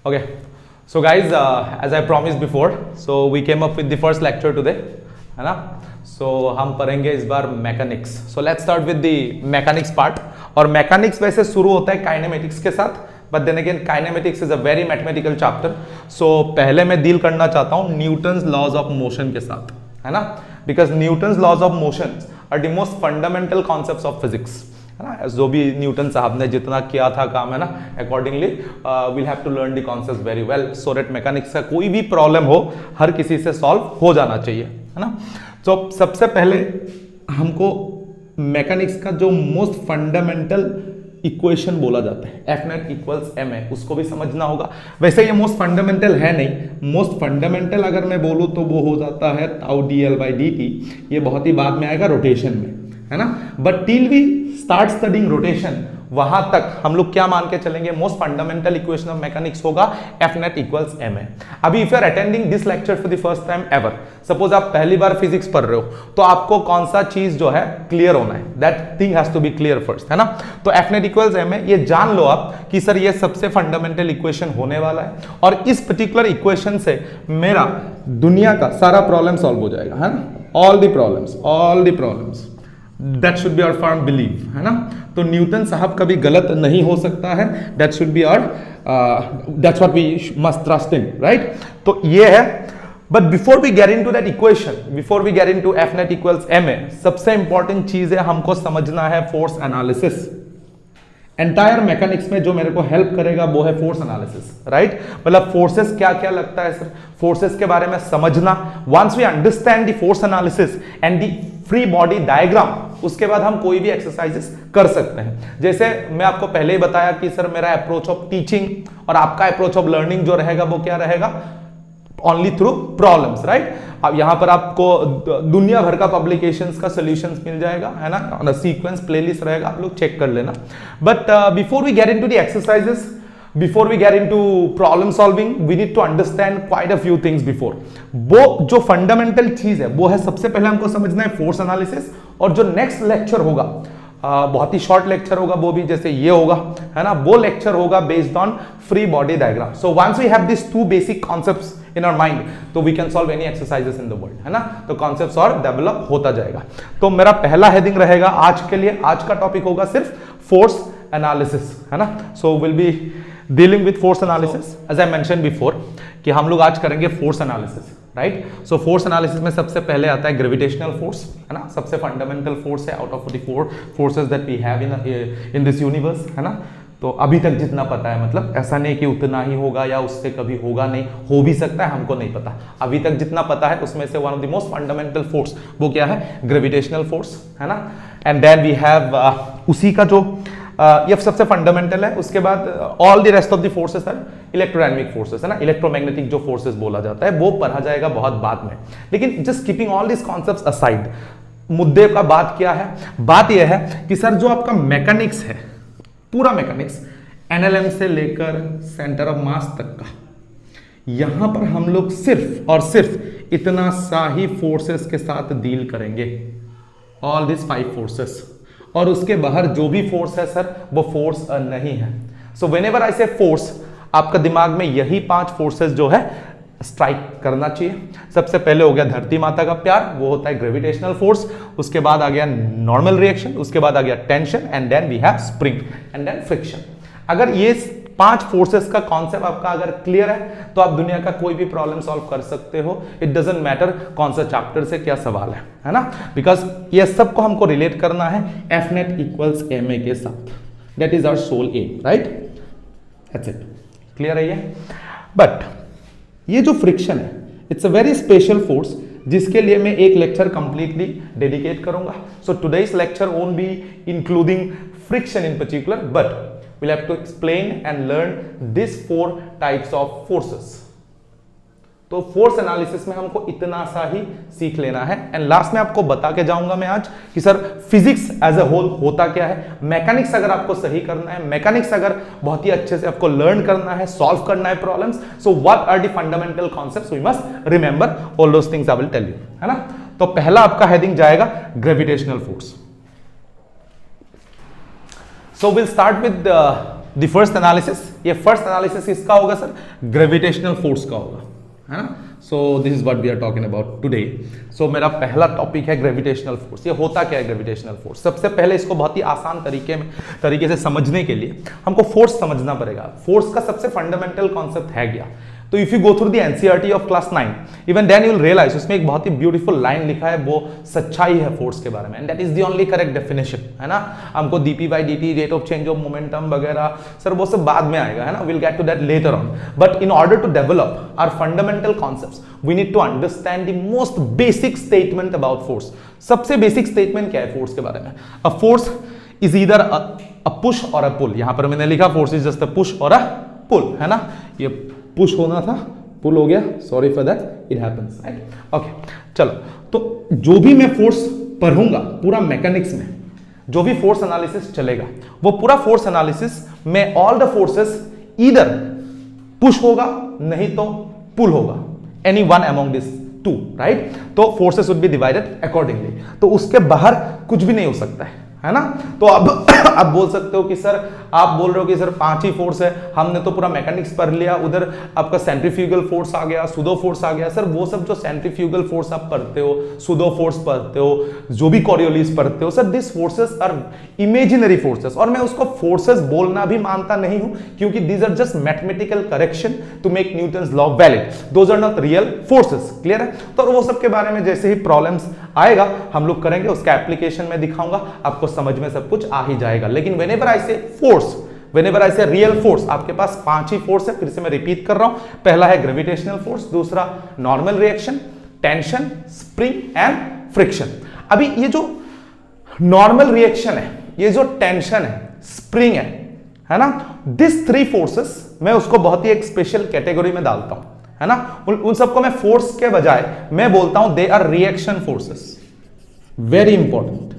Okay, so guys, as I promised before, so we came up with the first lecture today, है ना? So हम पढ़ेंगे इस बार mechanics. So let's start with the mechanics part. और mechanics वैसे शुरू होता है काइनेमेटिक्स के साथ, but then again kinematics is a very mathematical chapter. So पहले मैं डील करना चाहता हूँ न्यूटन्स लॉज ऑफ मोशन के साथ, है ना? Because Newton's laws of motion are the most fundamental concepts of physics, है ना? जो भी न्यूटन साहब ने जितना किया था काम, है ना, accordingly we'll have to learn the concepts very well so that mechanics का कोई भी प्रॉब्लम हो हर किसी से सॉल्व हो जाना चाहिए, है ना? तो सबसे पहले हमको मैकेनिक्स का जो मोस्ट फंडामेंटल इक्वेशन बोला जाता है एफ नेट इक्वल्स एम है, उसको भी समझना होगा. वैसे ये मोस्ट फंडामेंटल है नहीं, मोस्ट फंडामेंटल अगर मैं बोलूँ तो वो हो जाता है tau D L by D T. ये बहुत ही बाद में आएगा रोटेशन में, है ना? But till we start studying rotation, वहां तक हम लोग क्या मान के चलेंगे, most fundamental equation of mechanics होगा एफ नेट इक्वल्स एम है. अभी if you are attending this lecture for the first time ever, suppose आप पहली बार फिजिक्स पढ़ रहे हो, तो आपको कौन सा चीज जो है क्लियर होना है, that thing has to be clear first, है ना? तो एफ नेट इक्वल्स एम है, ये जान लो आप कि सर ये सबसे फंडामेंटल इक्वेशन होने वाला है और इस पर्टिकुलर इक्वेशन से मेरा दुनिया का सारा प्रॉब्लम सॉल्व हो जाएगा, है ना? All the problems that should be our firm believe, है ना? तो न्यूटन साहब कभी गलत नहीं हो सकता है, that should be our that's what we must trust in, right? तो ये है. But before we get into that equation, before we get into F net equals m a, सबसे इंपॉर्टेंट चीज है हमको समझना है फोर्स एनालिसिस. एंटायर मैकेनिक्स में जो मेरे को हेल्प करेगा वो है फोर्स एनालिसिस, राइट? मतलब फोर्सेस क्या क्या लगता है सर, फोर्सेस के बारे में समझना. Once we understand the force analysis and the free body diagram, उसके बाद हम कोई भी एक्सरसाइजेस कर सकते हैं. जैसे मैं आपको पहले ही बताया कि सर मेरा अप्रोच ऑफ टीचिंग और आपका अप्रोच ऑफ लर्निंग जो रहेगा वो क्या रहेगा, ओनली थ्रू प्रॉब्लम्स, राइट? अब यहां पर आपको दुनिया भर का पब्लिकेशंस का सॉल्यूशंस मिल जाएगा, है ना? ऑन अ सीक्वेंस प्लेलिस्ट रहेगा, आप लोग चेक कर लेना. But before we get into the exercises, before we get into problem solving, we need to understand quite a few things before. वो जो फंडामेंटल चीज है वो है, सबसे पहले हमको समझना है फोर्स एनालिसिस. और जो नेक्स्ट लेक्चर होगा, बहुत ही शॉर्ट लेक्चर होगा, वो भी जैसे ये होगा, है ना, वो लेक्चर होगा based on free body diagram. So once we have this two basic concepts in our mind, तो we can solve any exercises in the world, है ना? तो कॉन्सेप्ट्स और डेवलप होता जाएगा. तो मेरा पहला हेडिंग रहेगा आज के लिए, आज का टॉपिक होगा सिर्फ फोर्स एनालिसिस, है ना? So will be dealing with force analysis as I mention before, कि हम लोग आज करेंगे force analysis, right? So force analysis में सबसे पहले आता है ग्रेविटेशनल फोर्स, है ना? सबसे फंडामेंटल फोर्स है out of the four forces that we have in this universe, है ना? तो अभी तक जितना पता है, मतलब ऐसा नहीं कि उतना ही होगा या उससे कभी होगा नहीं, हो भी सकता है, हमको नहीं पता. अभी तक जितना पता है उसमें से one of the most fundamental force वो क्या है, ग्रेविटेशनल फोर्स, है ना? एंड देन वी हैव उसी का जो ये सबसे फंडामेंटल है. उसके बाद all the rest of the forces are electrodynamic forces, है ना? इलेक्ट्रोमैग्नेटिक जो फोर्सेस बोला जाता है वो पढ़ा जाएगा बहुत बाद में. लेकिन just keeping all this concepts aside, मुद्दे का बात क्या है, बात यह है कि सर जो आपका मैकेनिक्स है, पूरा मैकेनिक्स एनएलएम से लेकर सेंटर ऑफ मास तक का, यहां पर हम लोग सिर्फ और सिर्फ इतना सा ही फोर्सेस के साथ डील करेंगे, ऑल दिस 5 फोर्सेस. और उसके बाहर जो भी फोर्स है सर वो फोर्स नहीं है. सो व्हेनेवर आई से फोर्स, आपका दिमाग में यही 5 फोर्सेस जो है स्ट्राइक करना चाहिए. सबसे पहले हो गया धरती माता का प्यार, वो होता है ग्रेविटेशनल फोर्स. उसके बाद आ गया नॉर्मल रिएक्शन, उसके बाद आ गया tension, and then we have spring and then friction. अगर ये 5 फोर्सेस का कॉन्सेप्ट आपका अगर क्लियर है तो आप दुनिया का कोई भी प्रॉब्लम सॉल्व कर सकते हो. इट डजंट मैटर कौन सा चैप्टर से क्या सवाल है ना? बिकॉज ये सबको हमको रिलेट करना है F net equals m a के साथ. That is our sole aim, right? That's it. Clear है ये? बट ये जो फ्रिक्शन है, it's a very special force जिसके लिए मैं एक लेक्चर कंप्लीटली डेडिकेट करूंगा. So today's lecture won't be including friction in particular, but we'll have to explain and learn these 4 types of forces. तो फोर्स एनालिसिस में हमको इतना सा ही सीख लेना है. एंड लास्ट में आपको बता के जाऊंगा मैं आज कि sir physics as a whole होता क्या है, मैकेनिक्स अगर आपको सही करना है, मैकेनिक्स अगर बहुत ही अच्छे से आपको लर्न करना है, सॉल्व करना है problems, so what are the fundamental concepts we must remember, all those things I will tell you, है ना? तो पहला आपका हेडिंग जाएगा gravitational force. So we'll start with the first analysis, ये फर्स्ट एनालिसिस किसका होगा सर? ग्रेविटेशनल फोर्स का होगा, है ना। So this is what we are talking about today. सो मेरा पहला टॉपिक है ग्रेविटेशनल फोर्स। ये होता क्या है ग्रेविटेशनल फोर्स? सबसे पहले इसको बहुत ही आसान तरीके से समझने के लिए हमको फोर्स समझना पड़ेगा। फोर्स का सबसे फंडामेंटल कॉन्सेप्ट है क्या? तो if you go through the NCERT of class 9 even then you will realize, उसमें एक बहुत ही ब्यूटीफुल लाइन लिखा है, वो सच्चाई है फोर्स के बारे में, and that is the only correct definition, है ना। हमको dp by dt, rate of change of momentum वगैरह सर वो सब बाद में आएगा, है ना, will get to that later on. But in order to develop our fundamental concepts we need to understand the most basic statement about force. सबसे basic statement क्या है फोर्स के बारे में? A force is either a push और अ पुल। यहां पर मैंने लिखा force is just a push और अ पुल, है ना। ये पुश होना था, पुल हो गया, sorry for that, it happens, right. Okay, चलो, तो जो भी मैं फोर्स पढ़ूंगा पूरा मैकेनिक्स में, जो भी फोर्स एनालिसिस चलेगा, वो पूरा फोर्स एनालिसिस में all the forces either push होगा नहीं तो पुल होगा, any one among this two, right. तो forces would be divided accordingly, तो उसके बाहर कुछ भी नहीं हो सकता है ना। तो अब आप बोल सकते हो कि सर, आप बोल रहे हो कि सर 5 ही फोर्स है, हमने तो पूरा मैकेनिक्स पढ़ लिया, उधर आपका सेंट्रीफ्यूगल फोर्स आ गया, सुडो फोर्स आ गया। सर वो सब जो सेंट्रीफ्यूगल फोर्स आप पढ़ते हो, सुडो फोर्स पढ़ते हो, जो भी कॉरियोलिस पढ़ते हो, sir this forces are imaginary forces, और मैं उसको फोर्सेस बोलना भी मानता नहीं हूं, क्योंकि these are just mathematical correction to make Newton's law valid, those are not real forces. Clear है? तो वो सब के बारे में जैसे ही प्रॉब्लम्स आएगा हम लोग करेंगे, उसका एप्लीकेशन में दिखाऊंगा, आपको समझ में सब कुछ आ ही जाएगा। लेकिन व्हेनेवर आई से फोर्स, व्हेनेवर आई से रियल फोर्स, आपके पास 5 ही फोर्स है, फिर से मैं रिपीट कर रहा हूं। पहला है ग्रेविटेशनल फोर्स, दूसरा normal reaction, tension, spring and friction. अभी ये जो नॉर्मल रिएक्शन है, ये जो टेंशन है, स्प्रिंग है ना, दिस 3 फोर्सेस मैं उसको बहुत ही एक स्पेशल कैटेगरी में डालता हूं, है ना। उन सबको मैं फोर्स के बजाय मैं बोलता हूं they are reaction forces. Very important,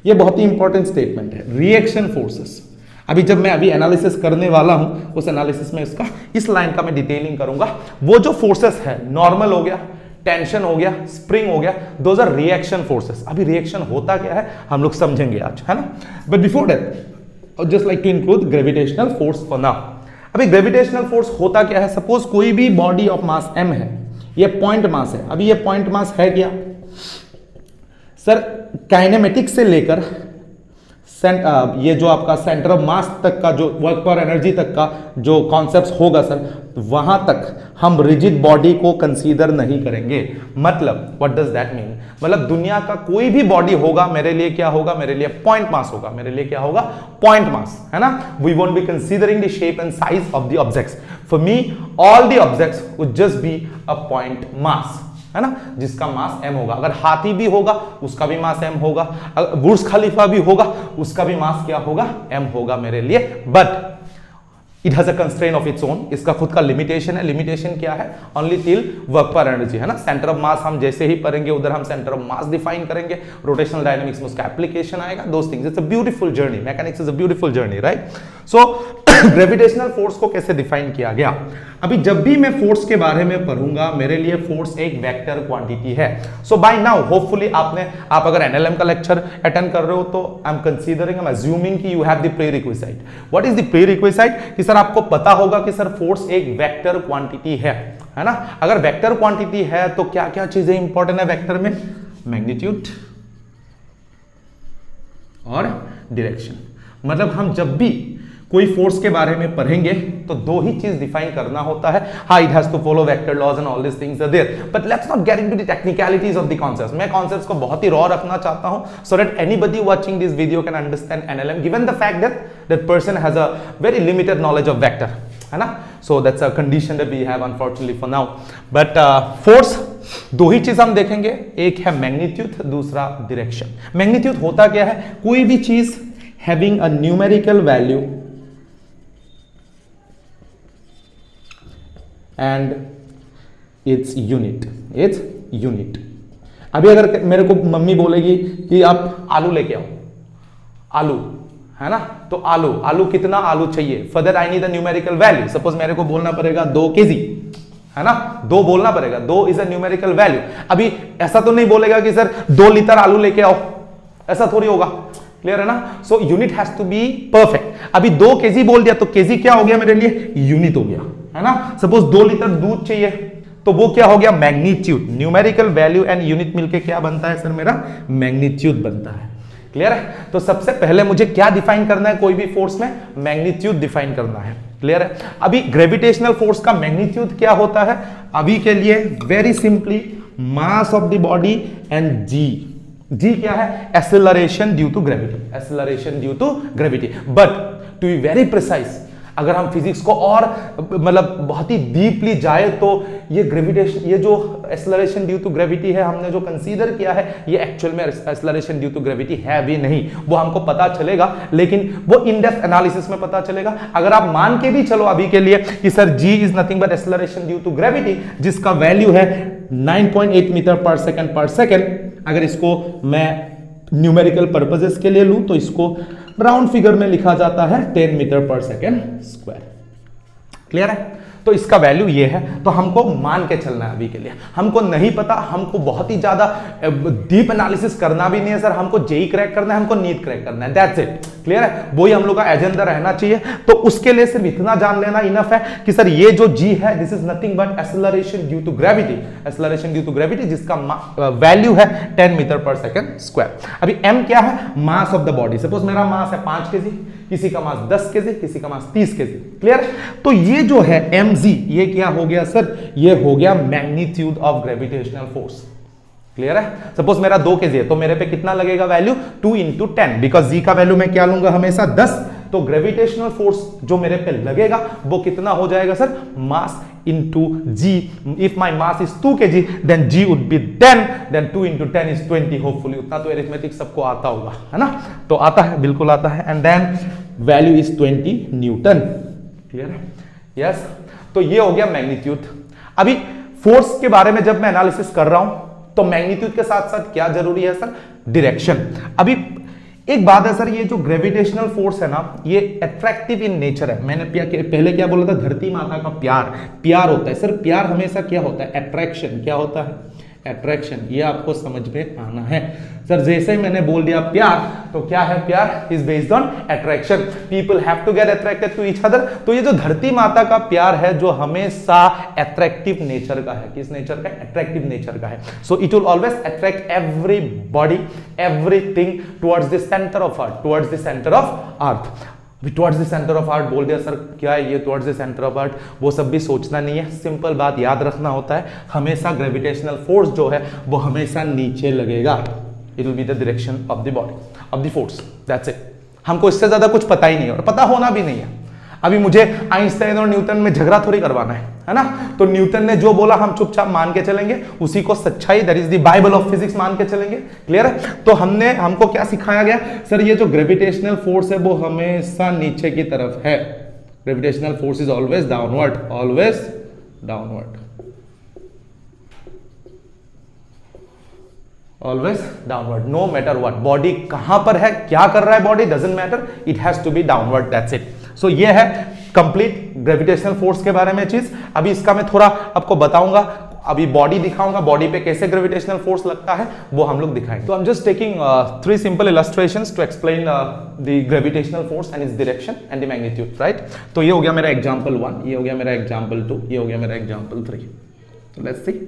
ये बहुत ही इंपॉर्टेंट स्टेटमेंट है, रिएक्शन फोर्सेस। अभी जब मैं अभी एनालिसिस करने वाला हूं, उस एनालिसिस में इसका, इस लाइन का मैं डिटेलिंग करूंगा। वो जो फोर्सेस है, नॉर्मल हो गया, टेंशन हो गया, स्प्रिंग हो गया, दोज आर रिएक्शन फोर्सेस। अभी रिएक्शन होता क्या है हम लोग समझेंगे आज, है ना। But before that just like to include gravitational force for now. अभी ग्रेविटेशनल फोर्स होता क्या है? सपोज कोई भी बॉडी ऑफ मास m है, ये पॉइंट मास है। अभी ये पॉइंट मास है क्या सर? काइनेमेटिक्स से लेकर ये जो आपका सेंटर ऑफ मास तक का, जो वर्क पर एनर्जी तक का जो कॉन्सेप्ट होगा सर, वहां तक हम रिजिड बॉडी को कंसीडर नहीं करेंगे। मतलब व्हाट डज दैट मीन? मतलब दुनिया का कोई भी बॉडी होगा मेरे लिए क्या होगा? मेरे लिए पॉइंट मास होगा। मेरे लिए क्या होगा? पॉइंट मास, है ना। We won't be considering the shape and size of the objects. For me all the objects would just be a point mass, है ना, जिसका मास m होगा। अगर हाथी भी होगा उसका भी मास m होगा, अगर बुर्ज खलीफा भी होगा उसका भी मास क्या होगा? m होगा मेरे लिए। But it has a constraint of its own, इसका खुद का लिमिटेशन है। लिमिटेशन क्या है? ओनली टिल वर्क पर एनर्जी, है ना। सेंटर ऑफ मास हम जैसे ही पढ़ेंगे उधर हम सेंटर ऑफ मास डिफाइन करेंगे, रोटेशनल डायनामिक्स में उसका एप्लीकेशन आएगा, those things. It's a beautiful journey, mechanics is a beautiful journey, right. So gravitational force को कैसे डिफाइन किया गया? अभी जब भी मैं फोर्स के बारे में पढ़ूंगा, मेरे लिए फोर्स एक वेक्टर क्वांटिटी है। सो बाय नाउ होपफुली आप अगर एनएलएम का लेक्चर अटेंड कर रहे हो तो I am considering, I am assuming कि you have the prerequisite. What is the prerequisite? कि सर आपको पता होगा कि सर फोर्स एक वेक्टर क्वांटिटी है ना। अगर वेक्टर क्वांटिटी है तो क्या क्या चीजें इंपॉर्टेंट है वेक्टर में? मैग्नीट्यूड और डायरेक्शन। मतलब हम जब भी कोई फोर्स के बारे में पढ़ेंगे तो 2 ही चीज डिफाइन करना होता है। हाँ, it has to follow vector laws and all this things are there, but let's not get into the technicalities of the concepts. मैं कॉन्सेप्ट्स को बहुत ही रॉ रखना चाहता हूं so that anybody watching this video can understand NLM, given the fact that that person has a very limited knowledge of vector, है ना। So that's a condition that we have unfortunately for now. But force 2 ही चीज हम देखेंगे, एक है magnitude, दूसरा direction. Magnitude होता क्या है? कोई भी चीज having a numerical value and its unit. अभी अगर मेरे को मम्मी बोलेगी कि आप आलू लेके आओ, आलू, है ना, तो आलू कितना आलू चाहिए? For that I need the numerical value. Suppose मेरे को बोलना पड़ेगा 2 kg, है ना, 2 बोलना पड़ेगा, 2 इज अ न्यूमेरिकल वैल्यू। अभी ऐसा तो नहीं बोलेगा कि सर 2 लीटर आलू लेके आओ, ऐसा थोड़ी होगा, क्लियर है ना? So unit has to be perfect. अभी 2 केजी बोल दिया तो केजी क्या हो गया मेरे लिए? यूनिट हो गया, है ना? सपोज 2 लीटर दूध चाहिए तो वो क्या हो गया? Magnitude. Numerical value and unit मिलके क्या बनता है सर? मेरा मैग्नीट्यूड बनता है। क्लियर है? तो सबसे पहले मुझे क्या डिफाइन करना है कोई भी फोर्स में? मैग्नीट्यूड डिफाइन करना है। क्लियर है? अभी ग्रेविटेशनल फोर्स का मैग्नीट्यूड क्या होता है? अभी के लिए very simply mass of the body and जी। जी क्या है? Acceleration due to gravity. Acceleration due to gravity. But to be very precise, अगर हम फिजिक्स को और मतलब बहुत ही डीपली जाए तो ये ग्रेविटेशन, ये जो एक्सेलरेशन ड्यू टू ग्रेविटी है हमने जो कंसीडर किया है, ये एक्चुअल में एक्सेलरेशन ड्यू टू ग्रेविटी है भी नहीं। वो हमको पता चलेगा, लेकिन वो इन डेप्थ एनालिसिस में पता चलेगा। अगर आप मान के भी चलो अभी के लिए कि sir g is nothing but acceleration due to gravity, जिसका वैल्यू है 9.8 मीटर पर सेकेंड, अगर इसको मैं न्यूमेरिकल पर्पसेस के लिए लूं तो इसको राउंड फिगर में लिखा जाता है 10 मीटर पर सेकेंड स्क्वायर। क्लियर है? तो इसका वैल्यू ये है, तो हमको मान के चलना है अभी के लिए। हमको नहीं पता, हमको बहुत ही ज्यादा डीप एनालिसिस करना भी नहीं है सर, हमको जेई क्रैक करना है, हमको नीट क्रैक करना है, दैट्स इट। क्लियर है? वही हम लोग का एजेंडा रहना चाहिए। तो उसके लिए सिर्फ इतना जान लेना इनफ है कि सर ये जो जी है this is nothing but acceleration due to gravity. Acceleration due to gravity जिसका वैल्यू है 10 मीटर पर सेकेंड स्क्वायर। अभी m क्या है? मास ऑफ द बॉडी। सपोज मेरा मास है 5 केजी, किसी का मास 10 केजी, किसी का मास 30 केजी। क्लियर? तो ये जो है mg, ये क्या हो गया सर? ये हो गया magnitude of gravitational force. Clear है? सपोज मेरा 2 केजी है तो मेरे पे कितना लगेगा वैल्यू? 2 into 10, बिकॉज जी का वैल्यू मैं क्या लूंगा हमेशा? 10। तो ग्रेविटेशनल फोर्स जो मेरे पे लगेगा वो कितना हो जाएगा sir? Mass into g. If my mass is 2 kg then g would be 10, then 2 into 10 is 20। Hopefully उतना तो एरिथमेटिक सबको आता होगा, है ना? तो आता है, बिल्कुल आता है। And then value is 20 newton. Clear है? यस। तो ये हो गया मैग्नीट्यूड। अभी फोर्स के बारे में जब मैं एनालिसिस कर रहा हूं तो मैग्नीट्यूड के साथ साथ क्या जरूरी है सर? डायरेक्शन। अभी एक बात है सर, ये जो ग्रेविटेशनल फोर्स है ना, ये अट्रैक्टिव इन नेचर है। मैंने पहले क्या बोला था? धरती माता का प्यार होता है सर। प्यार हमेशा क्या होता है? अट्रैक्शन। क्या होता है? अट्रैक्शन। ये आपको समझ में आना है सर। जैसे ही मैंने बोल दिया प्यार, तो क्या है? प्यार is based on attraction. People have to get attracted to each other. तो ये जो धरती माता का प्यार है जो हमेशा अट्रैक्टिव नेचर का है। किस नेचर का? अट्रैक्टिव नेचर का है। So it will always attract everybody, everything towards the centre of earth, towards the centre of earth. Towards the centre of art बोल दिया सर, क्या है ये towards the centre of art? वो सब भी सोचना नहीं है, सिंपल बात याद रखना होता है, हमेशा ग्रेविटेशनल फोर्स जो है वो हमेशा नीचे लगेगा। It will be the direction of the body of the force, that's it. हमको इससे ज्यादा कुछ पता ही नहीं है और पता होना भी नहीं है। अभी मुझे आइंस्टाइन और न्यूटन में झगड़ा थोड़ी करवाना है ना? तो न्यूटन ने जो बोला हम चुपचाप मान के चलेंगे, उसी को सच्चाई, that is the Bible of physics मान के चलेंगे। क्लियर है? तो हमको क्या सिखाया गया सर? ये जो ग्रेविटेशनल फोर्स है वो हमेशा नीचे की तरफ है। Gravitational force is always downward, always downward, always downward, no matter what. Body कहां पर है, क्या कर रहा है body, doesn't matter, it has to be downward, that's it. So ये है कंप्लीट ग्रेविटेशनल फोर्स के बारे में चीज। अभी इसका मैं थोड़ा आपको बताऊंगा, अभी बॉडी दिखाऊंगा, बॉडी पे कैसे ग्रेविटेशनल फोर्स लगता है वो हम लोग दिखाएंगे। तो I am just taking 3 simple illustrations to explain the gravitational force and its direction and the magnitude, right? तो ये हो गया मेरा एग्जांपल 1, ये हो गया मेरा एग्जांपल 2, ये हो गया मेरा एग्जांपल 3। तो लेट्स सी।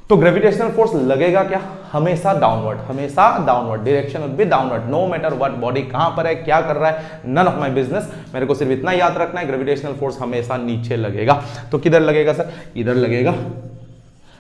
तो ग्रेविटेशनल फोर्स लगेगा क्या? हमेशा डाउनवर्ड, हमेशा downward, direction would be downward, no matter what. Body कहां पर है, क्या कर रहा है, नन ऑफ माय बिजनेस। मेरे को सिर्फ इतना याद रखना है, ग्रेविटेशनल फोर्स हमेशा नीचे लगेगा। तो किधर लगेगा सर? इधर लगेगा।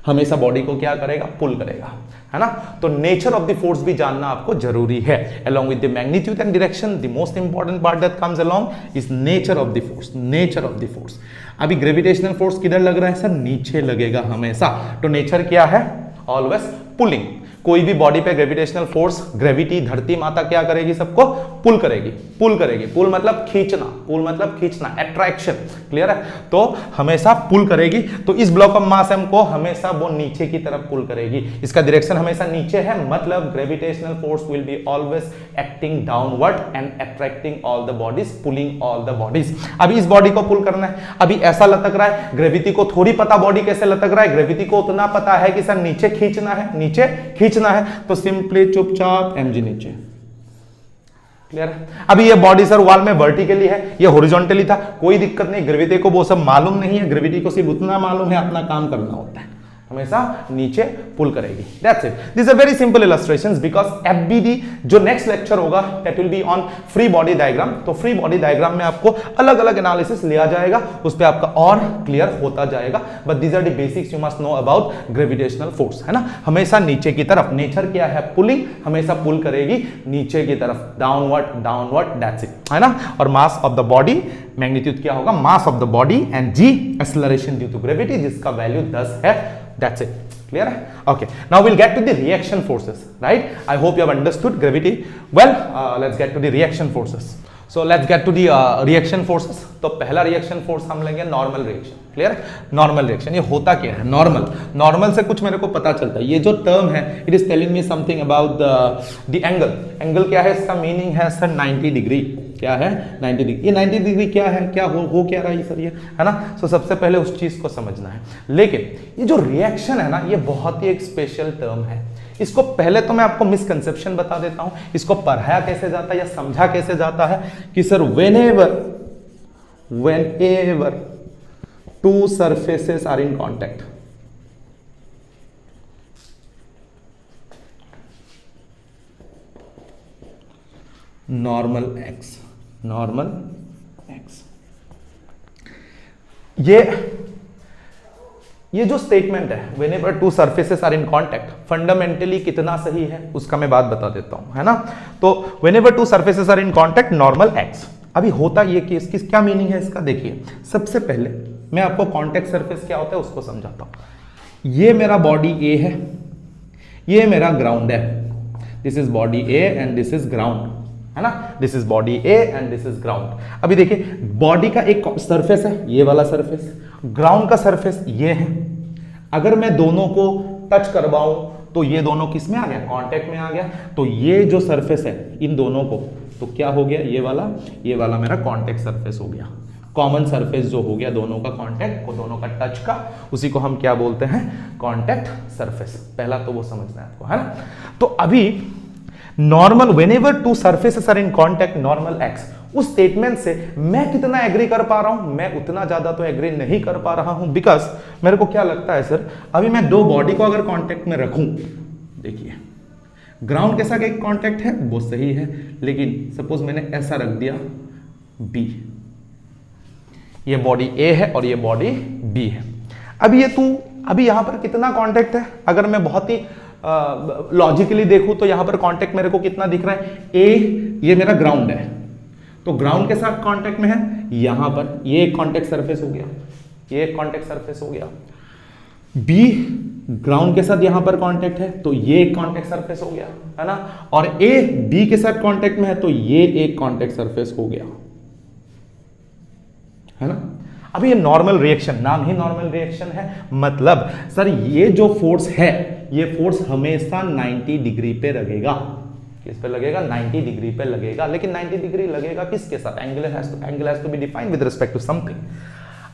हमेशा बॉडी को क्या करेगा? पुल करेगा, है ना? तो नेचर ऑफ द फोर्स भी जानना आपको जरूरी है। along with the magnitude and direction, the most important part that comes along is nature of the force, nature of the force। अभी ग्रेविटेशनल फोर्स किधर लग रहा है सर? नीचे लगेगा हमेशा। तो नेचर क्या है? Always pulling. कोई भी बॉडी पे ग्रेविटेशनल फोर्स, ग्रेविटी, धरती माता क्या करेगी? सबको पुल करेगी, पुल करेगी। पुल मतलब खींचना, पुल मतलब खींचना, अट्रैक्शन। क्लियर है? तो हमेशा पुल करेगी। तो इस ब्लॉक ऑफ मास एम को हमेशा वो नीचे की तरफ पुल करेगी। इसका डायरेक्शन हमेशा नीचे है, मतलब gravitational force will be always acting downward and attracting all the bodies, pulling all the bodies. अभी इस बॉडी को पुल करना है, अभी ऐसा लटक रहा है, ग्रेविटी को थोड़ी पता बॉडी कैसे लटक रहा है, ग्रेविटी को उतना पता है कि सर नीचे खींचना है, नीचे खींचना है। तो सिंपली चुपचाप mg नीचे, क्लियर है? अभी ये बॉडी सर वॉल में वर्टिकली है, ये हॉरिजॉन्टली था, कोई दिक्कत नहीं, ग्रेविटी को वो सब मालूम नहीं है, ग्रेविटी को सिर्फ उतना मालूम है अपना काम करना होता है, हमेशा नीचे पुल करेगी। That's it, this are very simple illustrations because FBD जो नेक्स्ट लेक्चर होगा that will be on free body diagram. तो फ्री बॉडी डायग्राम में आपको अलग अलग एनालिसिस लिया जाएगा, उस पर आपका और क्लियर होता जाएगा। But these are the basics you must know about gravitational force, है ना? हमेशा नीचे की तरफ, नेचर क्या है? पुलिंग, हमेशा पुल करेगी नीचे की तरफ, डाउनवर्ड डाउनवर्ड, दैट्स इट, है ना? और mass of the body, magnitude क्या होगा? Mass of the body, and g acceleration due to gravity, जिसका वैल्यू 10 है। That's it. Clear? Okay. Now we'll get to the reaction forces, right? I hope you have understood gravity. Well, let's get to the reaction forces. So let's get to the reaction forces. तो पहला reaction force हम लेंगे normal reaction. Clear? Normal reaction. ये होता क्या है? Normal. Normal से कुछ मेरे को पता चलता है। ये जो term है, it is telling me something about the angle. Angle क्या है? इसका meaning है सर 90 डिग्री। क्या है? 90 डिग्री। ये 90 डिग्री क्या है? क्या हो क्या रहा है सर ये, है ना? सो सबसे पहले उस चीज को समझना है। लेकिन ये जो रिएक्शन है ना, ये बहुत ही एक स्पेशल टर्म है। इसको पहले तो मैं आपको मिसकंसेप्शन बता देता हूं, इसको पढ़ाया कैसे जाता है या समझा कैसे जाता है कि sir whenever two surfaces are in contact, normal acts, ये जो स्टेटमेंट है whenever two surfaces are in contact, fundamentally कितना सही है उसका मैं बात बता देता हूं, है ना? तो whenever two surfaces are in contact, normal acts. अभी होता ये कि इसकी क्या मीनिंग है इसका, देखिए सबसे पहले मैं आपको कांटेक्ट सरफेस क्या होता है उसको समझाता हूं। ये मेरा बॉडी ए है, ये मेरा ग्राउंड है, this is body A and this is ground, है ना? This is body A and this is ground. अभी देखिए बॉडी का एक सरफेस है, ये वाला सरफेस, ग्राउंड का सरफेस ये है। अगर मैं दोनों को टच करवाऊं तो ये दोनों किस में आ गया? कांटेक्ट में आ गया। तो ये जो सरफेस है इन दोनों को, तो क्या हो गया? ये वाला मेरा कांटेक्ट सरफेस हो गया, कॉमन सरफेस जो हो गया दोनों का कांटेक्ट, दोनों का टच का, उसी को हम क्या बोलते हैं? Contact surface. पहला तो वो समझना है आपको, है ना? तो अभी normal whenever two surfaces are in contact, normal acts, उस स्टेटमेंट से मैं कितना एग्री कर पा रहा हूं? मैं उतना ज्यादा तो एग्री नहीं कर पा रहा हूं, बिकॉज मेरे को क्या लगता है सर, अभी मैं दो बॉडी को अगर कांटेक्ट में रखूं, देखिए ग्राउंड के साथ एक कांटेक्ट है वो सही है, लेकिन सपोज मैंने ऐसा रख दिया बी, ये बॉडी ए है और ये बॉडी बी है। अभी यहां पर कितना कांटेक्ट है? अगर मैं बहुत ही लॉजिकली देखूं तो यहां पर कांटेक्ट मेरे को कितना दिख रहा है? ए, ये मेरा ग्राउंड है, तो ग्राउंड के साथ कांटेक्ट में है, यहां पर ये एक कांटेक्ट सरफेस हो गया, ये एक कांटेक्ट सरफेस हो गया। बी ग्राउंड के साथ यहां पर कांटेक्ट है, तो ये एक कांटेक्ट सरफेस हो गया, है ना? और ए बी के साथ कांटेक्ट में है, तो ये एक कांटेक्ट सरफेस हो गया, है ना? अभी ये नॉर्मल रिएक्शन, नाम ही नॉर्मल रिएक्शन है, मतलब सर ये जो फोर्स है, ये फोर्स हमेशा 90 डिग्री पे लगेगा। किस पे लगेगा? 90 डिग्री पे लगेगा। लेकिन 90 डिग्री लगेगा किसके साथ? Angle has to be defined with respect to something.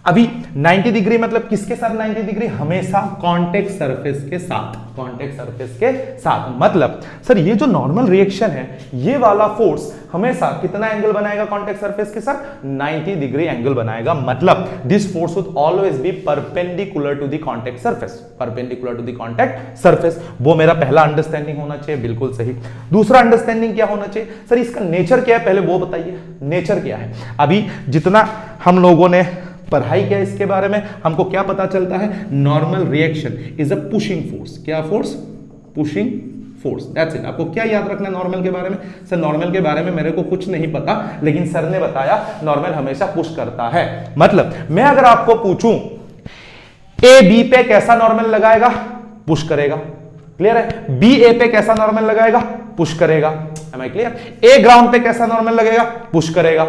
अभी 90 डिग्री मतलब किसके साथ 90 डिग्री? हमेशा कांटेक्ट सरफेस के साथ, कांटेक्ट सरफेस के साथ। मतलब सर ये जो नॉर्मल रिएक्शन है, ये वाला फोर्स हमेशा कितना एंगल बनाएगा कांटेक्ट सरफेस के साथ? 90 डिग्री एंगल बनाएगा। मतलब this force would always be perpendicular to the contact surface, perpendicular to the contact surface. वो मेरा पहला अंडरस्टैंडिंग होना चाहिए, बिल्कुल सही। दूसरा अंडरस्टैंडिंग क्या होना चाहिए? सर इसका नेचर क्या है, पहले वो बताइए, नेचर क्या है? अभी जितना हम लोगों ने पढ़ाई किया इसके बारे में, हमको क्या पता चलता है? Normal reaction is a pushing force. क्या force? Pushing force, that's it. आपको क्या याद रखना है नॉर्मल के बारे में? सर नॉर्मल के बारे में मेरे को कुछ नहीं पता, लेकिन सर ने बताया नॉर्मल हमेशा पुश करता है। मतलब मैं अगर आपको पूछूं ए बी पे कैसा नॉर्मल लगाएगा? पुश करेगा। क्लियर है? बी ए पे कैसा नॉर्मल लगाएगा? पुश करेगा। Am I clear? A ground पे कैसा नॉर्मल लगेगा? पुश करेगा।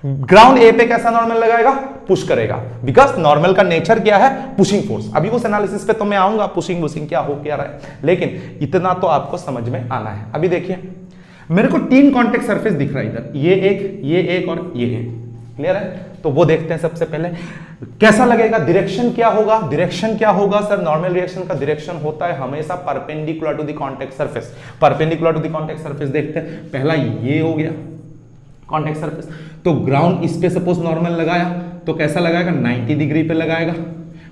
ग्राउंड ए पे कैसा नॉर्मल लगाएगा? पुश करेगा। बिकॉज नॉर्मल का नेचर क्या है? Pushing force. अभी उस एनालिसिस पे तो मैं आऊंगा, पुशिंग वुशिंग क्या हो क्या रहा है, लेकिन इतना तो आपको समझ में आना है। अभी देखिए मेरे को तीन कांटेक्ट सरफेस दिख रहा है इधर, ये एक और ये एक। क्लियर है? तो वो देखते हैं सबसे पहले। कैसा लगेगा, डायरेक्शन क्या होगा, डायरेक्शन क्या होगा सर, नॉर्मल रिएक्शन का डायरेक्शन होता है हमेशा perpendicular to the contact surface. Perpendicular to the contact surface देखते हैं, पहला ये हो गया कांटेक्ट सरफेस। तो ग्राउंड इस पे सपोज नॉर्मल लगाया तो कैसा लगाएगा, 90 डिग्री पे लगाएगा।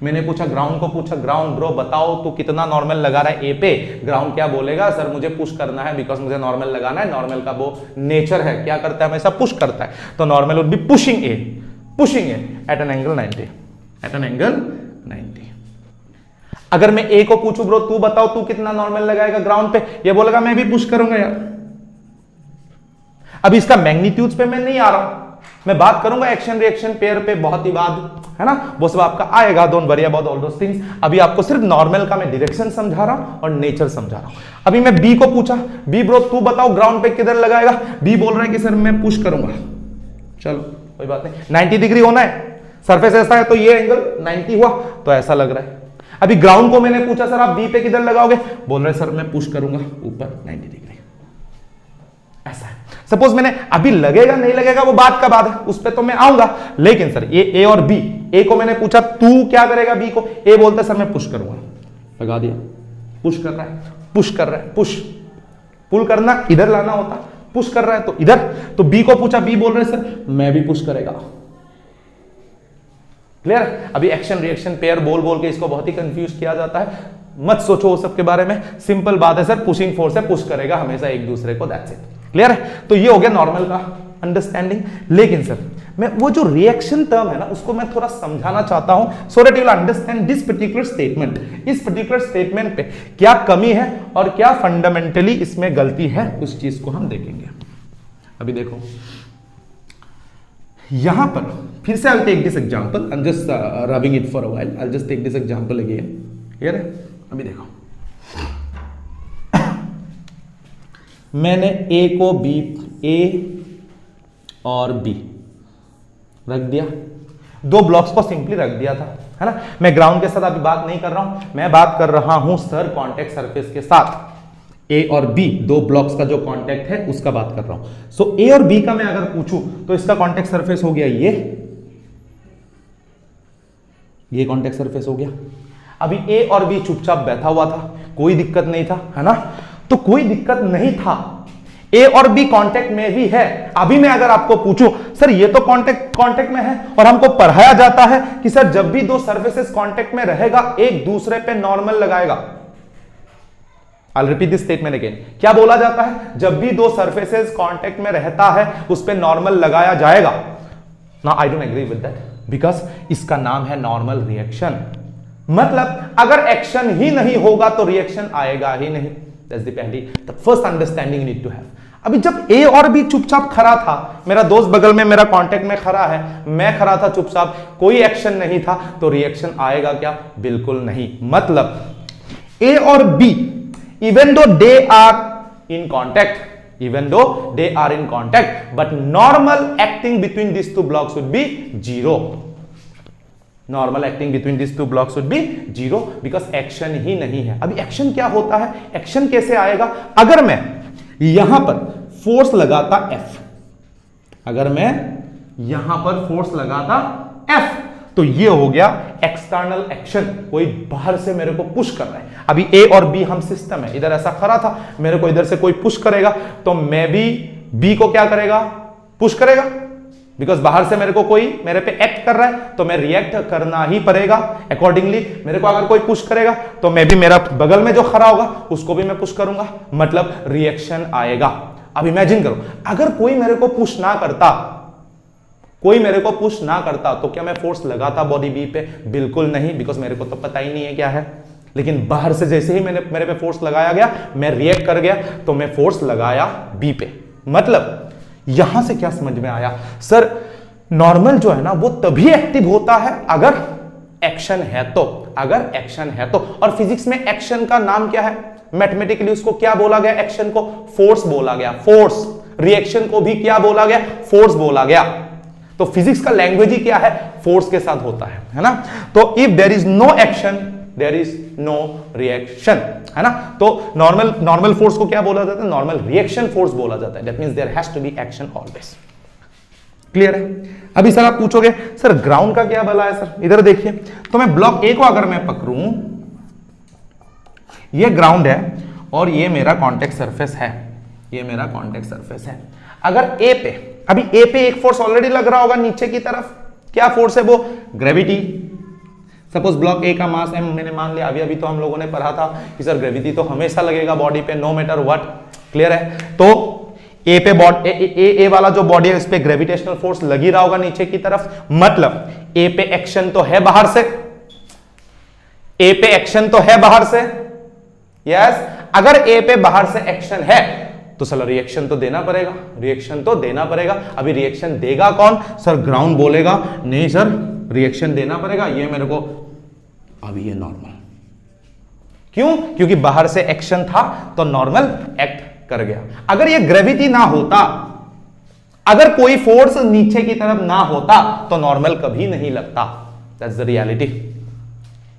मैंने पूछा ग्राउंड को, पूछा ग्राउंड ब्रो बताओ तो कितना नॉर्मल लगा रहा है ए पे, ग्राउंड क्या बोलेगा, सर मुझे पुश करना है बिकॉज मुझे नॉर्मल लगाना है। नॉर्मल का वो नेचर है, क्या करता है, हमेशा पुश करता है। तो normal would be pushing a at an angle 90, at an angle 90। अगर मैं ए को पूछूं ब्रो तू बताओ तू कितना नॉर्मल लगाएगा ग्राउंड पे, ये बोलेगा मैं भी पुश करूंगा यार। अब इसका मैग्नीट्यूड पे मैं नहीं आ रहा हूं, मैं बात करूंगा एक्शन रिएक्शन पेयर पे बहुत ही बाद, है ना, वो सब आपका आएगा, don't worry about all those things. अभी आपको सिर्फ नॉर्मल का मैं डायरेक्शन समझा रहा हूं और नेचर समझा रहा हूं। अभी मैं बी को पूछा, बी ब्रो तू बताओ ग्राउंड पे किधर लगाएगा, बी बोल रहा है कि सर मैं पुश करूंगा। चलो कोई बात नहीं, 90 डिग्री होना है, सरफेस ऐसा है तो ये एंगल 90 हुआ तो ऐसा लग रहा है। अभी ग्राउंड को मैंने पूछा सर आप बी पे किधर लगाओगे, बोल रहे सर मैं पुश करूंगा ऊपर 90 डिग्री, ऐसा है। सपोज मैंने अभी लगेगा नहीं लगेगा वो बात का बात है, उस पर तो मैं आऊंगा, लेकिन सर ये ए और बी, ए को मैंने पूछा तू क्या करेगा बी को, ए बोलता सर मैं पुश करूंगा, लगा दिया, पुश कर रहा है, पुश कर रहा है, पुश पुल करना इधर लाना होता, पुश कर रहा है तो इधर। तो बी को पूछा, बी बोल रहे सर मैं भी पुश करेगा। क्लियर। अभी एक्शन रिएक्शन पेयर बोल बोल के इसको बहुत ही कंफ्यूज किया जाता है, मत सोचो उस सब के बारे में, सिंपल बात है सर, पुशिंग फोर्स है, पुश करेगा हमेशा एक दूसरे को, दैट्स इट। क्लियर है। तो ये हो गया नॉर्मल का अंडरस्टैंडिंग। लेकिन सर मैं वो जो रिएक्शन टर्म है ना उसको मैं थोड़ा समझाना चाहता हूं, so that you will understand this particular statement. इस पर्टिकुलर स्टेटमेंट पे क्या कमी है और क्या फंडामेंटली इसमें गलती है, उस चीज को हम देखेंगे। अभी देखो यहां पर फिर से I take this example, I am just rubbing it for a while, I just take this example again. Clear है। अभी देखो मैंने ए को बी, ए और बी रख दिया, दो ब्लॉक्स को सिंपली रख दिया था, है ना। मैं ग्राउंड के साथ अभी बात नहीं कर रहा हूं, मैं बात कर रहा हूं सर कॉन्टेक्ट सरफेस के साथ। ए और बी दो ब्लॉक्स का जो कॉन्टेक्ट है उसका बात कर रहा हूं। सो ए और बी का मैं अगर पूछूं तो इसका कॉन्टेक्ट सरफेस हो गया ये कॉन्टेक्ट सरफेस हो गया। अभी ए और बी चुपचाप बैठा हुआ था, कोई दिक्कत नहीं था, है ना। तो कोई दिक्कत नहीं था, ए और बी कांटेक्ट में भी है। अभी मैं अगर आपको पूछूं सर ये तो कांटेक्ट में है, और हमको पढ़ाया जाता है कि सर जब भी दो सर्फेसेस कांटेक्ट में रहेगा एक दूसरे पे नॉर्मल लगाएगा। I will repeat this statement again. क्या बोला जाता है, जब भी दो सर्फेसेस कांटेक्ट में रहता है उस पे नॉर्मल लगाया जाएगा। Now I don't agree with that because इसका नाम है नॉर्मल रिएक्शन। मतलब अगर एक्शन ही नहीं होगा तो रिएक्शन आएगा ही नहीं। That's the first understanding you need to have. अभी जब ए और बी चुपचाप खड़ा था, मेरा दोस्त बगल में मेरा कांटेक्ट में खड़ा है, मैं खड़ा था चुपचाप, कोई एक्शन नहीं था, तो रिएक्शन आएगा क्या, बिल्कुल नहीं। मतलब ए और B even though they are in contact but normal acting between this two blocks would be zero. Normal acting between this two blocks would be zero because action ही नहीं है। अभी एक्शन क्या होता है, एक्शन कैसे आएगा, अगर मैं यहां पर फोर्स लगाता F, अगर मैं यहां पर फोर्स लगाता F तो ये हो गया एक्सटर्नल एक्शन, कोई बाहर से मेरे को पुश कर रहा है। अभी ए और बी हम सिस्टम है, इधर ऐसा खड़ा था, मेरे को इधर से कोई पुश करेगा तो मैं भी बी को क्या करेगा, पुश करेगा, बिकॉज बाहर से मेरे को कोई मेरे पे एक्ट कर रहा है तो मैं रिएक्ट करना ही पड़ेगा अकॉर्डिंगली। मेरे को अगर कोई पुश करेगा तो मैं भी मेरा बगल में जो खड़ा होगा उसको भी मैं पुश करूंगा, मतलब रिएक्शन आएगा। अब इमेजिन करो अगर कोई मेरे को पुश ना करता, तो क्या मैं फोर्स लगाता बॉडी बी पे, बिल्कुल नहीं, बिकॉज मेरे को तो पता ही नहीं है क्या है। लेकिन बाहर से जैसे ही मेरे पे फोर्स लगाया गया, मैं रिएक्ट कर गया तो मैं फोर्स लगाया बी पे। मतलब यहां से क्या समझ में आया, सर नॉर्मल जो है ना वो तभी एक्टिव होता है अगर एक्शन है तो। और फिजिक्स में एक्शन का नाम क्या है, मैथमेटिकली उसको क्या बोला गया, एक्शन को फोर्स बोला गया, फोर्स। रिएक्शन को भी क्या बोला गया, फोर्स बोला गया। तो फिजिक्स का लैंग्वेज ही क्या है, फोर्स के साथ होता है ना। तो if there is no action there is no reaction, है ना। तो नॉर्मल फोर्स को क्या बोला जाता है, नॉर्मल रिएक्शन फोर्स बोला जाता है। That means there has to be action always. Clear है? अभी सर आप पूछोगे सर ग्राउंड का क्या भला है सर, इधर देखिए, तो मैं ब्लॉक ए को अगर मैं पकड़ूं, ये ग्राउंड है और ये मेरा कॉन्टेक्ट सरफेस है, ये मेरा कॉन्टेक्ट सरफेस है। अगर ए पे, अभी ए पे एक फोर्स ऑलरेडी लग रहा होगा नीचे की तरफ, क्या फोर्स है वो? ग्रेविटी। सपोज ब्लॉक ए का मास m, मैंने मान लिया, अभी अभी तो हम लोगों ने पढ़ा था कि सर ग्रेविटी तो हमेशा लगेगा बॉडी पे, नो मैटर व्हाट। क्लियर है? तो ए पे बॉडी ए वाला जो बॉडी है उस पे ग्रेविटेशनल फोर्स लगी रहा होगा नीचे की तरफ, मतलब ए पे एक्शन तो है बाहर से, ए पे एक्शन तो है बाहर से, यस। अगर ए पे बाहर से एक्शन है तो सर रिएक्शन तो देना पड़ेगा, रिएक्शन तो देना पड़ेगा। अभी रिएक्शन देगा कौन? सर ग्राउंड बोलेगा नहीं सर रिएक्शन देना पड़ेगा, ये मेरे को, अभी ये नॉर्मल, क्यों? क्योंकि बाहर से एक्शन था तो नॉर्मल एक्ट कर गया। अगर ये ग्रेविटी ना होता, अगर कोई फोर्स नीचे की तरफ ना होता तो नॉर्मल कभी नहीं लगता। That's the reality,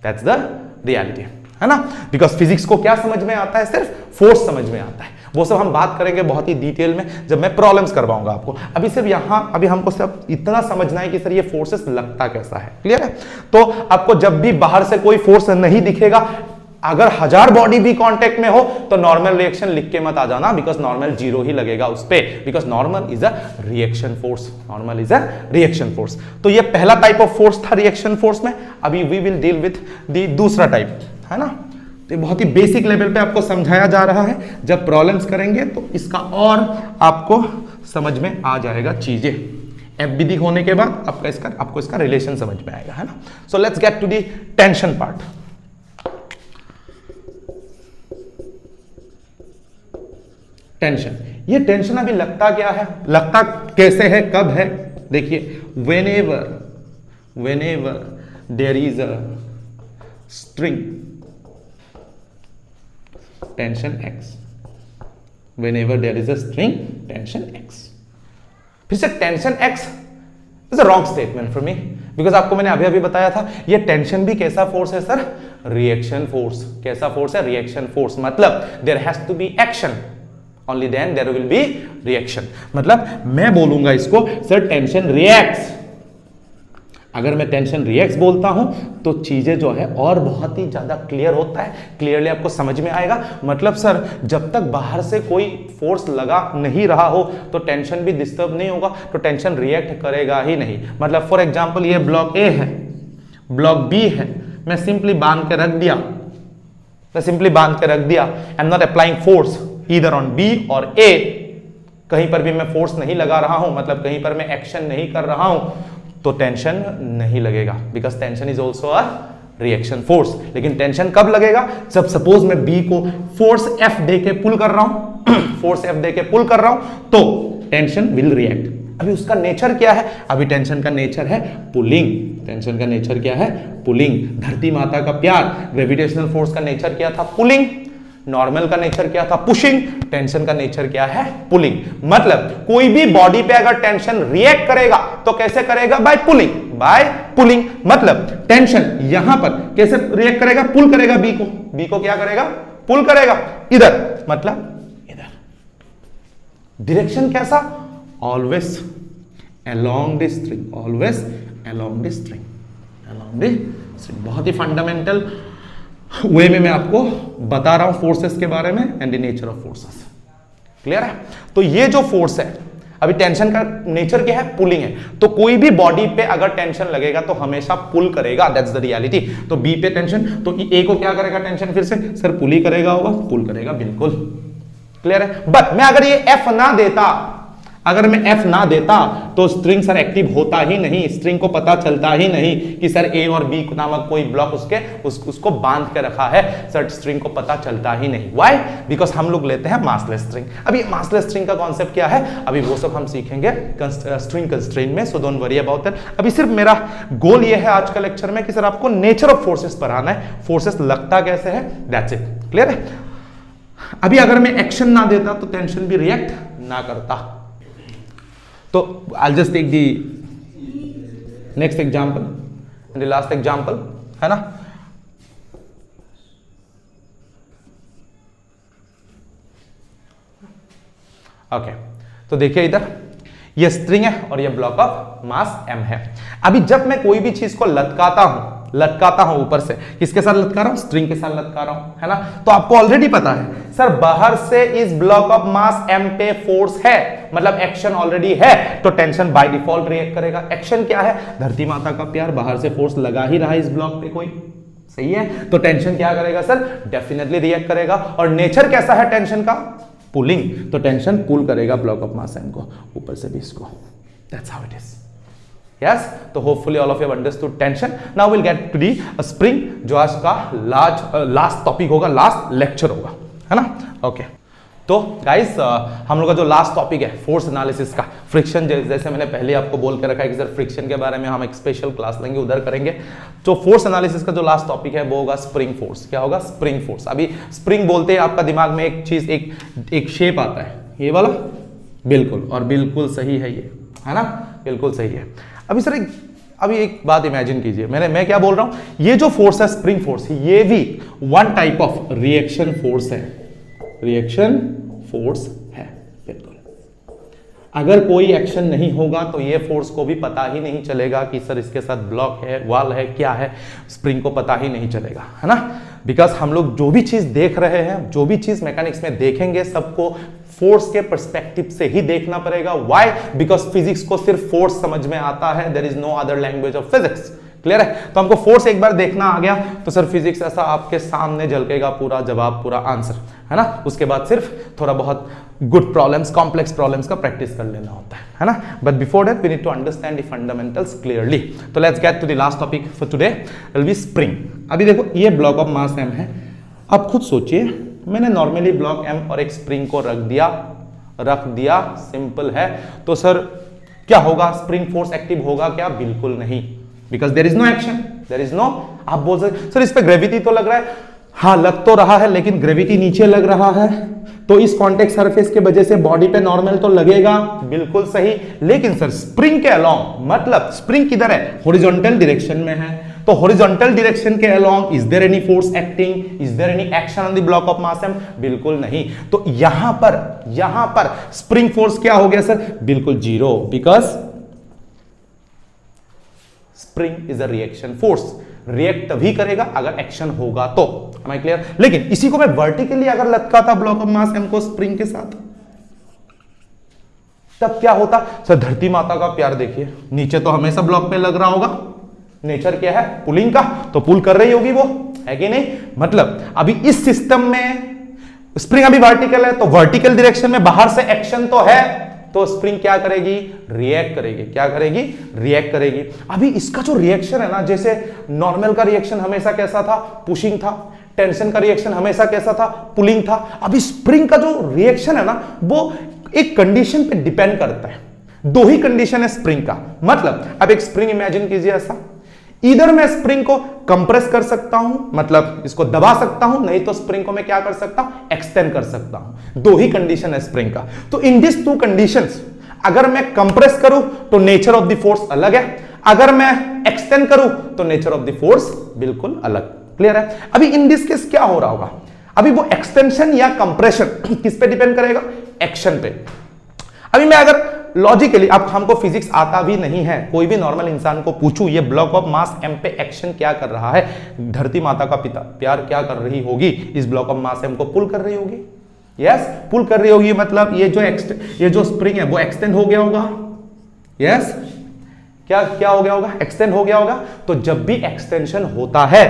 that's the reality, है ना? बिकॉज फिजिक्स को क्या समझ में आता है? सिर्फ फोर्स समझ में आता है। वो सब हम बात करेंगे बहुत ही डिटेल में जब मैं प्रॉब्लम्स करवाऊंगा आपको। अभी सिर्फ यहां, अभी हमको सिर्फ इतना समझना है कि सर ये फोर्सेस लगता कैसा है। क्लियर है? तो आपको जब भी बाहर से कोई फोर्स नहीं दिखेगा, अगर 1000 बॉडी भी कांटेक्ट में हो तो नॉर्मल रिएक्शन लिख के मत आ जाना, बिकॉज नॉर्मल जीरो ही लगेगा उस पे, because normal is a reaction force, normal is a reaction force. तो ये पहला टाइप ऑफ फोर्स था रिएक्शन फोर्स में। अभी we will deal with the दूसरा टाइप, है ना? तो बहुत ही बेसिक लेवल पे आपको समझाया जा रहा है, जब प्रॉब्लम्स करेंगे तो इसका और आपको समझ में आ जाएगा चीजें। एफबीडी होने के बाद आपको इसका रिलेशन समझ में आएगा, है ना? So let's get to the tension part. Tension, ये टेंशन अभी लगता क्या है, लगता कैसे है, कब है? देखिए, whenever there is a string, tension x, whenever there is a string, tension x। फिर से tension x is a wrong statement for me, because आपको मैंने अभी अभी बताया था ये टेंशन भी कैसा फोर्स है सर? Reaction force. कैसा फोर्स है? Reaction force. मतलब there has to be action, only then there will be reaction. मतलब मैं बोलूंगा इसको सर टेंशन रिएक्ट्स, अगर मैं टेंशन रिएक्ट्स बोलता हूं तो चीजें जो है और बहुत ही ज्यादा क्लियर होता है, क्लियरली आपको समझ में आएगा। मतलब सर जब तक बाहर से कोई फोर्स लगा नहीं रहा हो तो टेंशन भी डिस्टर्ब नहीं होगा, तो टेंशन रिएक्ट करेगा ही नहीं। मतलब फॉर एग्जांपल ये ब्लॉक ए है, ब्लॉक बी है, मैं सिंपली बांध के रख दिया, I am not applying force either on B और ए, कहीं पर भी मैं फोर्स नहीं लगा रहा हूं, मतलब कहीं पर मैं एक्शन नहीं कर रहा हूं, तो टेंशन नहीं लगेगा, because tension is also a reaction force. लेकिन टेंशन कब लगेगा? जब सपोज मैं बी को फोर्स एफ दे के पुल कर रहा हूं फोर्स एफ दे के पुल कर रहा हूं तो टेंशन विल रिएक्ट। अभी उसका नेचर क्या है? अभी टेंशन का नेचर है पुलिंग। टेंशन का नेचर क्या है? पुलिंग। धरती माता का प्यार, ग्रेविटेशनल फोर्स का नेचर क्या था? पुलिंग। नॉर्मल का नेचर क्या था? पुशिंग। टेंशन का नेचर क्या है? पुलिंग। मतलब कोई भी बॉडी पे अगर टेंशन रिएक्ट करेगा तो कैसे करेगा? By pulling, by pulling. मतलब टेंशन यहां पर कैसे रिएक्ट करेगा? पुल करेगा बी को, बी को क्या करेगा? पुल करेगा इधर, मतलब इधर। डायरेक्शन कैसा? Always along the string, always along the string, along the string. बहुत ही फंडामेंटल वे में मैं आपको बता रहा हूं फोर्सेस के बारे में and the nature of forces. Clear है? तो ये जो फोर्स है, अभी टेंशन का नेचर क्या है? पुलिंग है। तो कोई भी बॉडी पे अगर टेंशन लगेगा तो हमेशा पुल करेगा, दैट्स द रियलिटी। तो बी पे टेंशन, तो ए को क्या करेगा टेंशन? फिर से सर पुल ही करेगा होगा, पुल करेगा, बिल्कुल क्लियर है। बट मैं अगर ये एफ ना देता, अगर मैं एफ ना देता तो स्ट्रिंग सर एक्टिव होता ही नहीं, स्ट्रिंग को पता चलता ही नहीं कि सर ए और बी नामक कोई ब्लॉक उसको बांध के रखा है, सर स्ट्रिंग को पता चलता ही नहीं। व्हाई? बिकॉज हम लोग लेते हैं मासलेस स्ट्रिंग। अभी मासलेस स्ट्रिंग का कॉन्सेप्ट क्या है अभी वो सब हम सीखेंगे स्ट्रिंग कंस्ट्रेंट में, so don't worry about that. अभी सिर्फ मेरा गोल ये है आज का लेक्चर में कि सर आपको नेचर ऑफ फोर्सेस पढ़ाना है, फोर्सेस लगता कैसे है, दैट्स इट। क्लियर है? अभी अगर मैं एक्शन ना देता तो टेंशन भी रिएक्ट ना करता। तो I'll just take the next example and the last example, है ना? ओके, तो देखिए इधर ये स्ट्रिंग है और ये ब्लॉक ऑफ मास m है। अभी जब मैं कोई भी चीज को लटकाता हूं ऊपर से, किसके साथ लटका रहा हूं? स्ट्रिंग के साथ लटका रहा हूं, है ना। तो आपको ऑलरेडी पता है सर, बाहर से इस ब्लॉक ऑफ मास m पे फोर्स है, मतलब एक्शन ऑलरेडी है, तो टेंशन बाय डिफॉल्ट रिएक्ट करेगा। एक्शन क्या है? धरती माता का प्यार, बाहर से फोर्स लगा ही रहा है इस ब्लॉक पे कोई, सही है। तो टेंशन क्या करेगा सर? डेफिनेटली रिएक्ट करेगा। और नेचर कैसा है टेंशन का? पुलिंग। तो टेंशन पुल करेगा ब्लॉक ऑफ मास m को ऊपर से भी इसको। That's how it is. Yes, तो hopefully all of you have understood tension. Now will get to the spring, जो आज का लास्ट टॉपिक होगा, लास्ट लेक्चर होगा, है ना। ओके तो गाइस, हम लोग का जो लास्ट टॉपिक है फोर्स एनालिसिस का, फ्रिक्शन, जैसे मैंने पहले आपको बोल के रखा है कि सर फ्रिक्शन के बारे में हम एक स्पेशल क्लास लेंगे, उधर करेंगे। तो फोर्स एनालिसिस का जो लास्ट टॉपिक है वो होगा स्प्रिंग फोर्स। क्या होगा? Spring force. अभी स्प्रिंग बोलते हैं आपका दिमाग में एक चीज, एक शेप आता है, ये वाला, बिल्कुल, और बिल्कुल सही है ये, है ना, बिल्कुल सही है। अभी सर अभी एक बात इमेजिन कीजिए, मैं क्या बोल रहा हूं, ये जो फोर्स है स्प्रिंग फोर्स, ये भी one type of reaction force है, रिएक्शन फोर्स है, बिल्कुल। अगर कोई एक्शन नहीं होगा तो ये फोर्स को भी पता ही नहीं चलेगा कि सर इसके साथ ब्लॉक है, वॉल है, क्या है, स्प्रिंग को पता ही नहीं चलेगा, है ना। बिकॉज हम लोग जो भी चीज देख रहे हैं, जो भी चीज मैकेनिक्स में देखेंगे, सबको फोर्स के पर्सपेक्टिव से ही देखना पड़ेगा। व्हाई? बिकॉज फिजिक्स को सिर्फ फोर्स समझ में आता है, there is no other language of physics. Clear है? तो हमको फोर्स एक बार देखना आ गया तो सर फिजिक्स ऐसा आपके सामने झलकेगा, पूरा जवाब, पूरा आंसर, है ना। उसके बाद सिर्फ थोड़ा बहुत गुड प्रॉब्लम्स, कॉम्प्लेक्स प्रॉब्लम्स का प्रैक्टिस कर लेना होता है ना। But before that we need to understand the fundamentals clearly. तो let's get to the last topic for today, will be spring. अभी देखो, ये ब्लॉक ऑफ मास m है। अब खुद सोचिए, मैंने नॉर्मली ब्लॉक m और एक स्प्रिंग को रख दिया, सिंपल है। तो सर क्या होगा? स्प्रिंग फोर्स एक्टिव होगा क्या? बिल्कुल नहीं, because there is no action, there is no. आप बोल सकते सर इस पे ग्रेविटी तो लग रहा है, हाँ लग तो रहा है, लेकिन ग्रेविटी नीचे लग रहा है, तो इस कॉन्टेक्ट सरफेस के वजह से बॉडी पे नॉर्मल तो लगेगा, बिल्कुल सही। लेकिन सर स्प्रिंग के अलोंग, मतलब स्प्रिंग किधर है? हॉरिजॉन्टल डायरेक्शन में है, तो हॉरिजॉन्टल डायरेक्शन के along is there any force acting, is there any action on the block of mass m? बिल्कुल नहीं। तो यहां पर स्प्रिंग फोर्स क्या हो गया सर? बिल्कुल zero, because spring is a reaction force. React तभी करेगा अगर एक्शन होगा तो। Am I clear? लेकिन इसी को मैं वर्टिकली अगर लटकाता ब्लॉक ऑफ मास m को स्प्रिंग के साथ, तब क्या होता सर? धरती माता का प्यार देखिए, नीचे तो हमेशा ब्लॉक पे लग रहा होगा, नेचर क्या है? पुलिंग का, तो पुल कर रही होगी वो, है कि नहीं। मतलब अभी इस सिस्टम में स्प्रिंग अभी वर्टिकल है, तो वर्टिकल डायरेक्शन में बाहर से एक्शन तो है, तो स्प्रिंग क्या करेगी? रिएक्ट करेगी। क्या करेगी? रिएक्ट करेगी। अभी इसका जो रिएक्शन है ना, जैसे नॉर्मल का रिएक्शन हमेशा कैसा था? पुशिंग था। टेंशन का रिएक्शन हमेशा कैसा था? पुलिंग था। अभी स्प्रिंग का जो रिएक्शन है ना, वो एक कंडीशन पे डिपेंड करता है। दो ही कंडीशन है स्प्रिंग का। मतलब अब एक स्प्रिंग इमेजिन कीजिए ऐसा, इधर मैं स्प्रिंग को कंप्रेस कर सकता हूं, मतलब इसको दबा सकता हूं, नहीं तो स्प्रिंग को मैं क्या कर सकता हूं? एक्सटेंड कर सकता हूं। दो ही कंडीशन है स्प्रिंग का। तो इन दिस टू कंडीशंस, अगर मैं कंप्रेस करूं तो नेचर ऑफ द फोर्स अलग है, अगर मैं एक्सटेंड करूं तो नेचर ऑफ द फोर्स बिल्कुल अलग। क्लियर है? अभी इन दिस केस क्या हो रहा होगा? अभी वो एक्सटेंशन या कंप्रेशन किस पे डिपेंड करेगा? एक्शन पे। अभी मैं अगर लॉजिकली, अब हमको फिजिक्स आता भी नहीं है, कोई भी नॉर्मल इंसान को पूछूं ये ब्लॉक ऑफ मास m पे एक्शन क्या कर रहा है, धरती माता का प्यार क्या कर रही होगी? इस ब्लॉक ऑफ मास m को पुल कर रही होगी। यस, पुल कर रही होगी, मतलब ये जो स्प्रिंग है वो एक्सटेंड हो गया होगा। यस, क्या हो गया होगा? एक्सटेंड हो गया होगा। तो जब भी एक्सटेंशन होता है,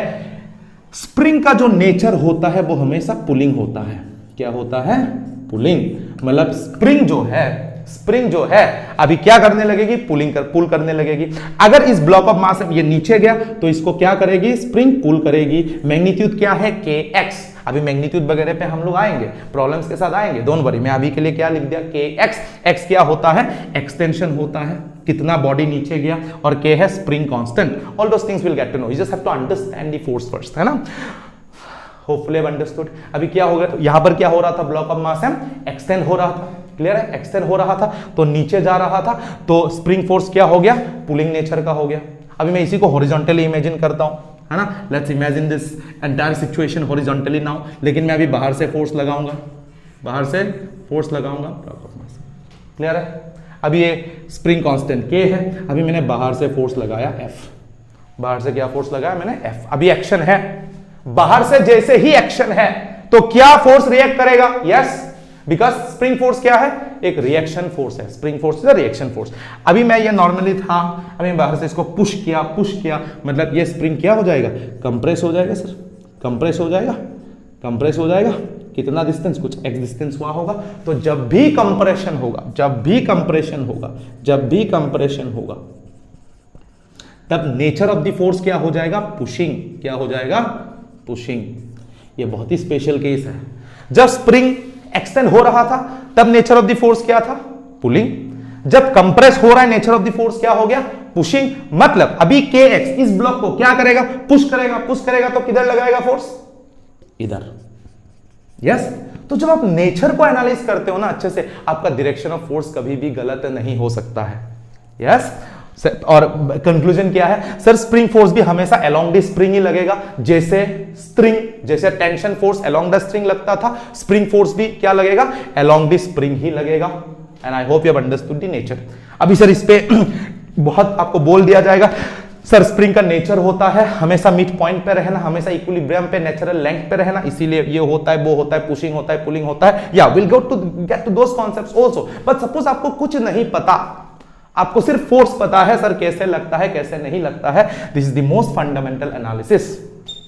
स्प्रिंग का जो नेचर होता है वो हमेशा पुलिंग होता है। क्या होता है? पुलिंग। मतलब स्प्रिंग जो है अभी क्या करने लगेगी? पुल करने लगेगी। अगर इस ब्लॉक ऑफ मास ये नीचे गया तो इसको क्या करेगी? स्प्रिंग पुल करेगी। मैग्नीट्यूड क्या है? kx। अभी मैग्नीट्यूड वगैरह पे हम लोग आएंगे, प्रॉब्लम्स के साथ आएंगे, डोंट वरी। मैं अभी के लिए क्या लिख दिया? kx। x क्या होता है? एक्सटेंशन होता है, कितना बॉडी नीचे गया, और k है spring constant. All those things will get to know, you just have to understand the force first, है ना। Hopefully have understood. अभी क्या हो गया? यहां पर क्या हो रहा था? Block of mass m extend हो रहा था। क्लियर है? एक्सटेंड हो रहा था तो नीचे जा रहा था, तो स्प्रिंग फोर्स क्या हो गया? पुलिंग नेचर का हो गया। अभी मैं इसी को हॉरिजॉन्टली इमेजिन करता हूं, है ना। Let's imagine this entire situation horizontally now, लेकिन मैं अभी बाहर से फोर्स लगाऊंगा, ब्लॉक ऑफ मास। क्लियर है? अभी ये स्प्रिंग कांस्टेंट K है, अभी मैंने बाहर से फोर्स लगाया F, बाहर से क्या फोर्स लगाया मैंने F, अभी एक्शन है, बाहर से जैसे ही एक्शन है तो क्या फोर्स रिएक्ट करेगा, यस, बिकॉज स्प्रिंग फोर्स क्या है, एक रिएक्शन फोर्स है, spring force is a reaction force. अभी मैं ये नॉर्मली था, अभी बाहर से इसको पुश किया, मतलब ये स्प्रिंग क्या हो जाएगा, कंप्रेस हो जाएगा सर, कंप्रेस हो जाएगा, कंप्रेस हो जाएगा, कितना डिस्टेंस, कुछ एक्स डिस्टेंस हुआ होगा। तो जब भी कंप्रेशन होगा, जब भी कंप्रेशन होगा, जब भी कंप्रेशन होगा, तब नेचर ऑफ द फोर्स क्या हो जाएगा, पुशिंग, क्या हो जाएगा, पुशिंग। ये बहुत ही स्पेशल केस है। जब स्प्रिंग एक्सटेंड हो रहा था तब नेचर ऑफ द फोर्स क्या था, पुलिंग। जब कंप्रेस हो रहा है नेचर ऑफ द फोर्स क्या हो गया, पुशिंग। मतलब अभी kx इस ब्लॉक को क्या करेगा, पुश करेगा, पुश करेगा तो किधर लगाएगा फोर्स, इधर, यस। तो जब आप नेचर को एनालाइज करते हो ना अच्छे से, आपका डायरेक्शन ऑफ फोर्स कभी भी गलत नहीं हो सकता है, यस। और कंक्लूजन क्या है सर, स्प्रिंग फोर्स भी हमेशा अलोंग द स्प्रिंग ही लगेगा, जैसे tension force along the spring लगता था, स्प्रिंग फोर्स भी क्या लगेगा, अलोंग द स्प्रिंग ही लगेगा। And I hope you have understood the nature. अभी सर इस पे बहुत आपको बोल दिया जाएगा, सर स्प्रिंग का नेचर होता है हमेशा मिड पॉइंट पे रहना, हमेशा इक्विलिब्रियम पे, नेचुरल लेंथ पे रहना, इसीलिए ये होता है, वो होता है, पुशिंग होता है, पुलिंग होता है। या will get to those concepts also. But suppose आपको कुछ नहीं पता, आपको सिर्फ फोर्स पता है, सर कैसे लगता है, कैसे नहीं लगता है, this is the most fundamental analysis.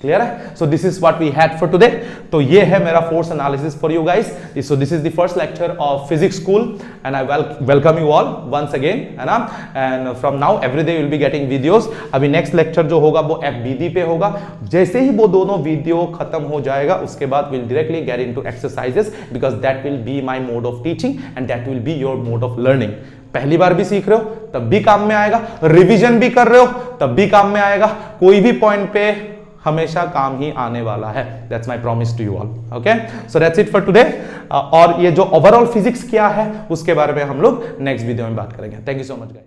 Clear है? So this is what we had for today. तो ये है मेरा force analysis for you guys. So this is the first lecture of physics school and I welcome you all once again, है ना। And from now every day will be getting videos. अभी next lecture जो होगा वो FBD पे होगा। जैसे ही वो दोनों वीडियो खत्म हो जाएगा उसके बाद will directly get into exercises, because that will be my mode of teaching and that will be your mode of learning. पहली बार भी सीख रहे हो तब भी काम में आएगा, रिवीजन भी कर रहे हो तब भी काम में आएगा, कोई भी पॉइंट पे हमेशा काम ही आने वाला है। That's my promise to you all. Okay, so that's it for today. और ये जो ओवरऑल फिजिक्स क्या है उसके बारे में हम लोग नेक्स्ट वीडियो में बात करेंगे। Thank you so much guys.